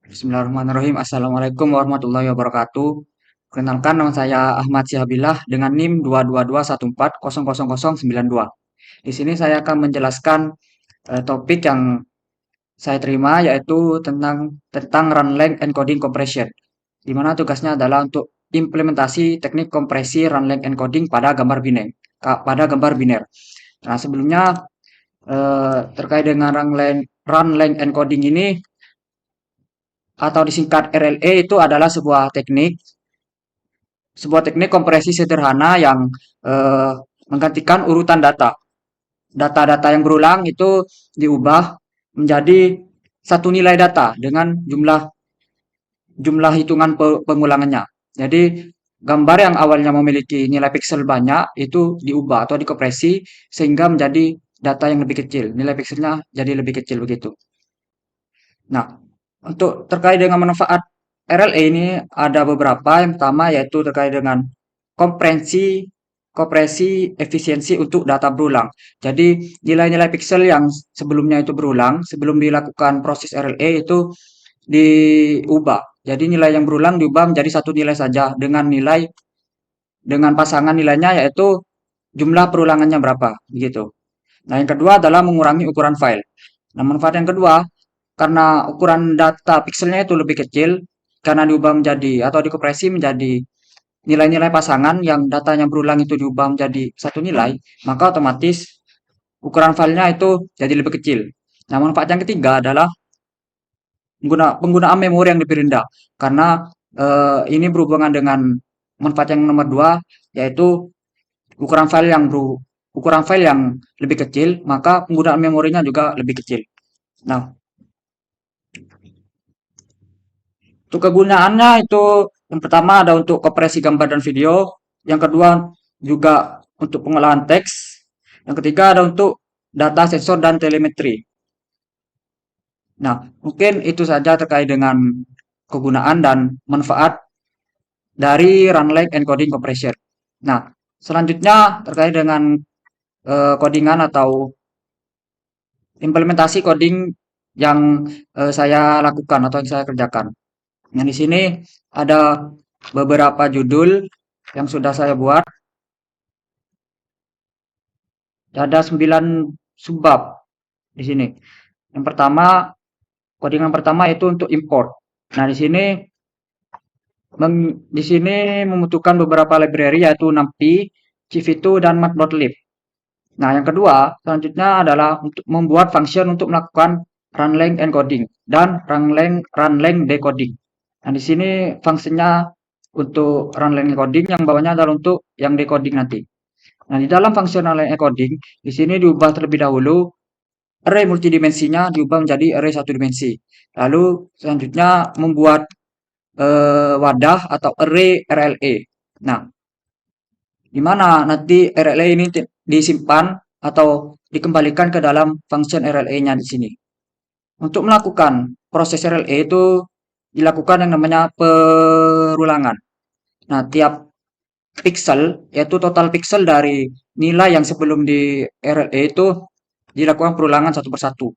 Bismillahirrahmanirrahim. Assalamualaikum warahmatullahi wabarakatuh. Perkenalkan, nama saya Ahmad Sihabillah dengan NIM 22214000092. Di sini saya akan menjelaskan topik yang saya terima, yaitu tentang run length encoding compression, di mana tugasnya adalah untuk implementasi teknik kompresi run length encoding pada gambar biner. Nah, sebelumnya terkait dengan run length encoding ini atau disingkat RLE, itu adalah sebuah teknik kompresi sederhana yang eh, menggantikan urutan data. Data-data yang berulang itu diubah menjadi satu nilai data dengan jumlah jumlah hitungan pengulangannya. Jadi gambar yang awalnya memiliki nilai piksel banyak itu diubah atau dikompresi sehingga menjadi data yang lebih kecil. Nilai pikselnya jadi lebih kecil begitu. Nah, untuk terkait dengan manfaat RLE ini ada beberapa. Yang pertama yaitu terkait dengan kompresi kompresi efisiensi untuk data berulang. Jadi nilai-nilai piksel yang sebelumnya itu berulang, sebelum dilakukan proses RLE itu diubah. Jadi nilai yang berulang diubah menjadi satu nilai saja dengan pasangan nilainya, yaitu jumlah perulangannya berapa, begitu. Nah, yang kedua adalah mengurangi ukuran file. Nah, manfaat yang kedua, karena ukuran data pikselnya itu lebih kecil, karena diubah menjadi atau dikompresi menjadi nilai-nilai pasangan yang datanya berulang itu diubah menjadi satu nilai, maka otomatis ukuran filenya itu jadi lebih kecil. Nah, manfaat yang ketiga adalah penggunaan memori yang lebih rendah, karena ini berhubungan dengan manfaat yang nomor dua, yaitu ukuran file yang ukuran file yang lebih kecil, maka penggunaan memorinya juga lebih kecil. Nah, untuk kegunaannya itu yang pertama ada untuk kompresi gambar dan video, yang kedua juga untuk pengolahan teks, yang ketiga ada untuk data sensor dan telemetri. Nah, mungkin itu saja terkait dengan kegunaan dan manfaat dari run length encoding compression. Nah, selanjutnya terkait dengan codingan atau implementasi coding yang saya lakukan atau yang saya kerjakan. Nah, di sini ada beberapa judul yang sudah saya buat. Ada 9 subbab di sini. Yang pertama, codingan pertama itu untuk import. Nah, di sini membutuhkan beberapa library, yaitu NumPy, Civito, dan Matplotlib. Nah, yang kedua, selanjutnya adalah untuk membuat function untuk melakukan run length encoding dan run length decoding. Nah, di sini fungsinya untuk run length encoding, yang bawahnya adalah untuk yang decoding nanti. Nah, di dalam fungsi run length encoding, di sini diubah terlebih dahulu array multidimensinya diubah menjadi array satu dimensi. Lalu selanjutnya membuat wadah atau array RLE. Nah, di mana nanti RLE ini disimpan atau dikembalikan ke dalam function RLE-nya di sini. Untuk melakukan proses RLE itu dilakukan yang namanya perulangan. Nah, tiap pixel, yaitu total pixel dari nilai yang sebelum di RLE itu dilakukan perulangan satu persatu.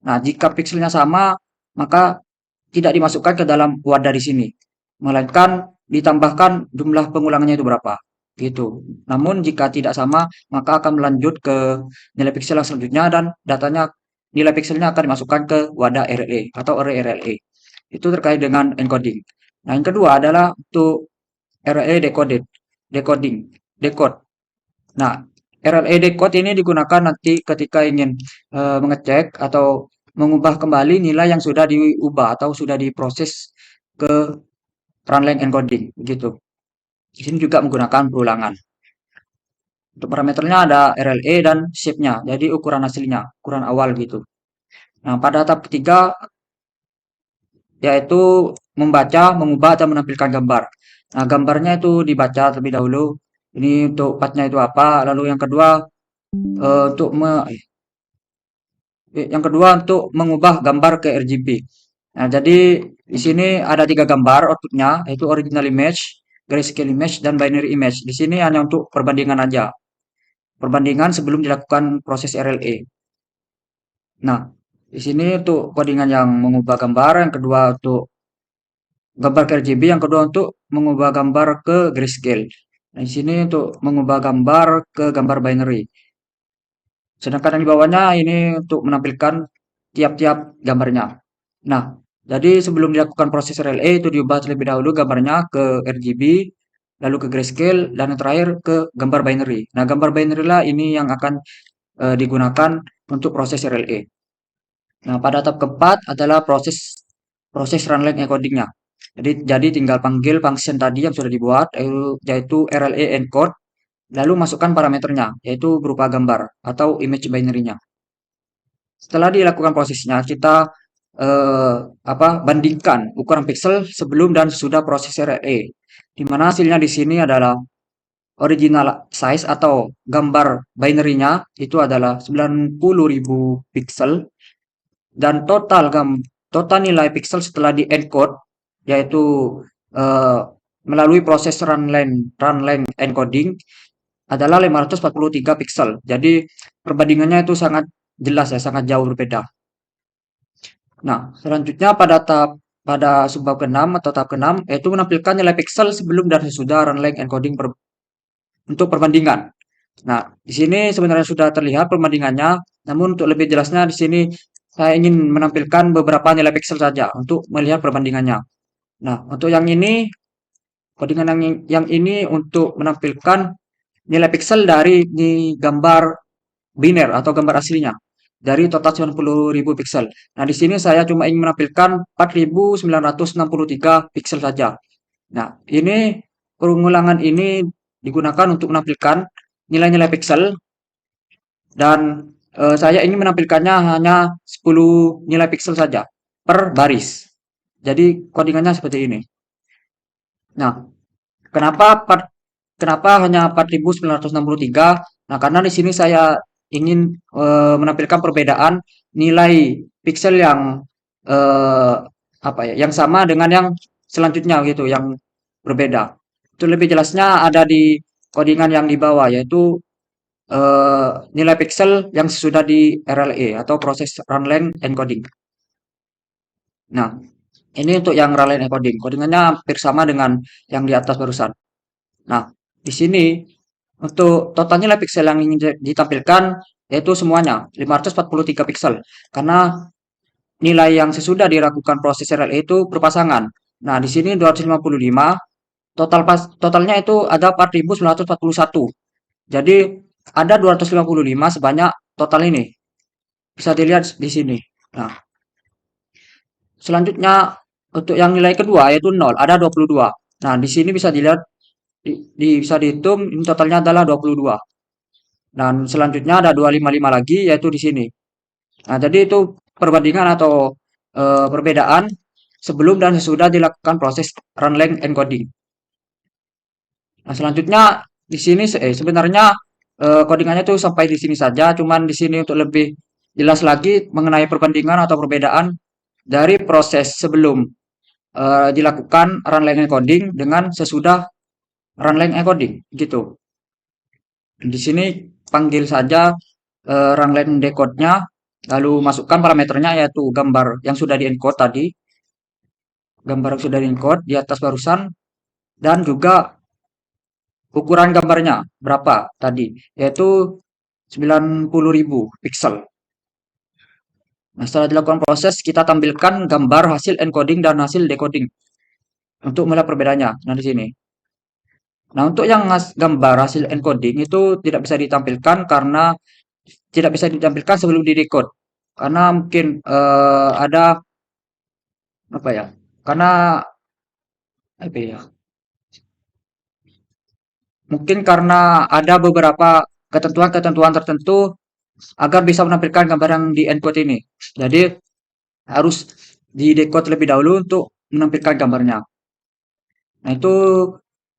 Nah, jika pixelnya sama, maka tidak dimasukkan ke dalam wadah di sini, melainkan ditambahkan jumlah pengulangannya itu berapa, gitu. Namun jika tidak sama, maka akan melanjut ke nilai pixel yang selanjutnya dan nilai pixelnya akan dimasukkan ke wadah RLE atau array RLE. Itu terkait dengan encoding. Nah, yang kedua adalah untuk RLE decoding, decode. Nah, RLE decode ini digunakan nanti ketika ingin mengecek atau mengubah kembali nilai yang sudah diubah atau sudah diproses ke run length encoding, begitu. Di sini juga menggunakan perulangan. Untuk parameternya ada RLE dan shape-nya, jadi ukuran aslinya, ukuran awal gitu. Nah, pada tahap ketiga yaitu membaca, mengubah, dan menampilkan gambar. Nah, gambarnya itu dibaca terlebih dahulu. Ini untuk partnya itu apa. Lalu yang kedua untuk untuk mengubah gambar ke RGB. Nah, jadi di sini ada tiga gambar outputnya, yaitu original image, grayscale image, dan binary image. Di sini hanya untuk perbandingan aja, perbandingan sebelum dilakukan proses RLE. Nah, Di sini untuk codingan yang mengubah gambar, yang kedua untuk gambar ke RGB, yang kedua untuk mengubah gambar ke grayscale. Nah, di sini untuk mengubah gambar ke gambar binary. Sedangkan yang di bawahnya ini untuk menampilkan tiap-tiap gambarnya. Nah, jadi sebelum dilakukan proses RLA itu diubah terlebih dahulu gambarnya ke RGB, lalu ke grayscale, dan yang terakhir ke gambar binary. Nah, gambar binary lah ini yang akan digunakan untuk proses RLA. Nah, pada tahap keempat adalah proses proses runline encodingnya. Jadi tinggal panggil function tadi yang sudah dibuat, yaitu RLA encode, lalu masukkan parameternya, yaitu berupa gambar atau image binary-nya. Setelah dilakukan prosesnya, kita bandingkan ukuran pixel sebelum dan sesudah proses RLA. Di mana hasilnya di sini adalah original size atau gambar binary-nya itu adalah 90.000 pixel dan total nilai pixel setelah di encode yaitu eh, melalui proses runline encoding adalah 543 pixel. Jadi perbandingannya itu sangat jelas ya, sangat jauh berbeda. Nah, selanjutnya pada subbab ke-6 atau tahap ke-6 yaitu menampilkan nilai pixel sebelum dan sesudah runline encoding untuk perbandingan. Nah, di sini sebenarnya sudah terlihat perbandingannya, namun untuk lebih jelasnya di sini saya ingin menampilkan beberapa nilai pixel saja untuk melihat perbandingannya. Nah, untuk yang ini, codingan yang ini untuk menampilkan nilai pixel dari gambar biner atau gambar aslinya dari total 90.000 pixel. Nah, di sini saya cuma ingin menampilkan 4.963 pixel saja. Nah, ini pengulangan ini digunakan untuk menampilkan nilai-nilai pixel dan saya ingin menampilkannya hanya 10 nilai pixel saja per baris. Jadi codingannya seperti ini. Nah, kenapa hanya 4.963? Nah, karena di sini saya ingin menampilkan perbedaan nilai pixel yang eh, yang sama dengan yang selanjutnya gitu, yang berbeda. Itu lebih jelasnya ada di codingan yang di bawah, yaitu nilai pixel yang sudah di RLA atau proses runline encoding. Nah, ini untuk yang runline encoding. Codingannya hampir sama dengan yang di atas barusan. Nah, di sini untuk total nilai pixel yang ingin ditampilkan yaitu semuanya 543 pixel. Karena nilai yang sesudah dilakukan proses RLA itu berpasangan. Nah, di sini 255, totalnya itu ada 4.941. Jadi ada 255 sebanyak total ini. Bisa dilihat di sini. Nah, selanjutnya untuk yang nilai kedua yaitu 0 ada 22. Nah, di sini bisa dilihat bisa dihitung ini totalnya adalah 22. Dan selanjutnya ada 255 lagi yaitu di sini. Nah, jadi itu perbandingan atau perbedaan sebelum dan sesudah dilakukan proses runline encoding. Nah, selanjutnya di sini sebenarnya codingannya tuh sampai di sini saja, cuman di sini untuk lebih jelas lagi mengenai perbandingan atau perbedaan dari proses sebelum dilakukan runline encoding dengan sesudah runline encoding gitu. Di sini panggil saja runline decode-nya, lalu masukkan parameternya yaitu gambar yang sudah di-encode tadi, gambar yang sudah di-encode di atas barusan, dan juga ukuran gambarnya berapa tadi, yaitu 90.000 pixel. Nah, setelah dilakukan proses, kita tampilkan gambar hasil encoding dan hasil decoding untuk melihat perbedaannya. Nah, di sini. Nah, untuk yang gambar hasil encoding itu tidak bisa ditampilkan karena tidak bisa ditampilkan sebelum di decode. Karena mungkin ada apa ya? Karena apa ya? Mungkin karena ada beberapa ketentuan-ketentuan tertentu agar bisa menampilkan gambar yang di encode ini. Jadi harus di decode terlebih dahulu untuk menampilkan gambarnya. Nah, itu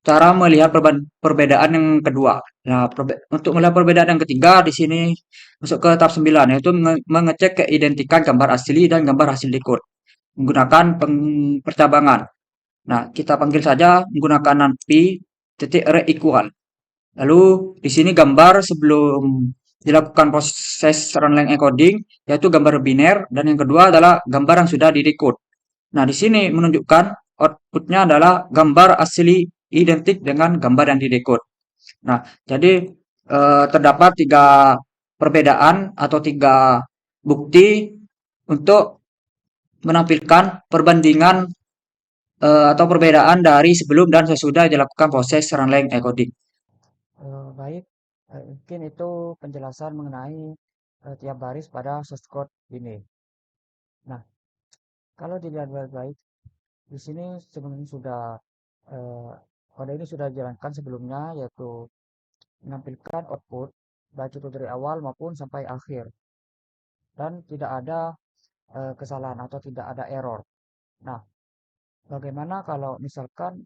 cara melihat perbedaan yang kedua. Nah, untuk melihat perbedaan yang ketiga di sini masuk ke tahap 9 yaitu mengecek keidentikan gambar asli dan gambar hasil decode menggunakan percabangan. Nah, kita panggil saja menggunakan nanti titik re equal. Lalu di sini gambar sebelum dilakukan proses run-length encoding, yaitu gambar biner, dan yang kedua adalah gambar yang sudah di-decode. Nah, di sini menunjukkan outputnya adalah gambar asli identik dengan gambar yang di-decode. Nah, jadi terdapat tiga perbedaan atau tiga bukti untuk menampilkan perbandingan atau perbedaan dari sebelum dan sesudah dilakukan proses run-length encoding. Baik, mungkin itu penjelasan mengenai tiap baris pada source code ini. Nah, kalau dilihat baik-baik, di sini sebenarnya sudah eh, kode ini sudah dijalankan sebelumnya, yaitu menampilkan output baik itu dari awal maupun sampai akhir, dan tidak ada kesalahan atau tidak ada error. Nah, bagaimana kalau misalkan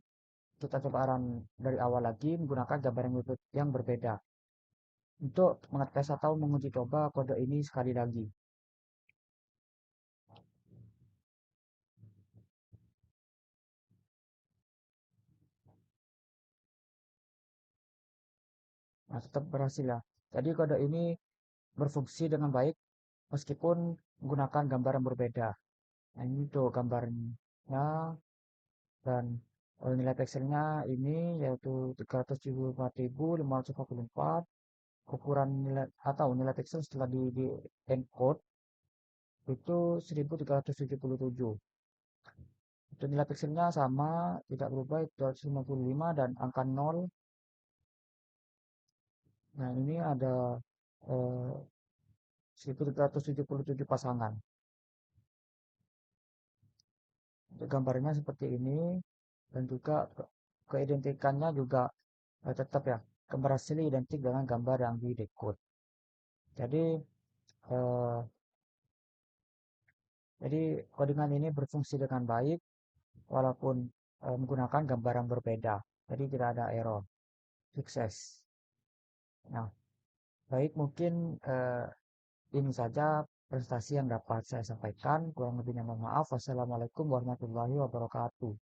kita coba run dari awal lagi menggunakan gambar yang berbeda untuk mengetes atau menguji coba kode ini sekali lagi. Nah, tetap berhasil ya. Jadi kode ini berfungsi dengan baik meskipun menggunakan gambar yang berbeda. Nah, ini tuh gambarnya, dan nilai pikselnya ini yaitu 374.544. Ukuran nilai atau nilai piksel setelah di encode itu 1377. Itu nilai pikselnya sama, tidak berubah, 255 dan angka 0. Nah, ini ada eh, 1377 pasangan. Untuk gambarnya seperti ini, dan juga keidentikannya juga tetap ya, gambar asli identik dengan gambar yang di decode. Jadi eh, jadi codingan ini berfungsi dengan baik walaupun menggunakan gambar yang berbeda. Jadi tidak ada error. Sukses. Nah, baik, mungkin ini saja presentasi yang dapat saya sampaikan. Kurang lebihnya mohon maaf. Wassalamualaikum warahmatullahi wabarakatuh.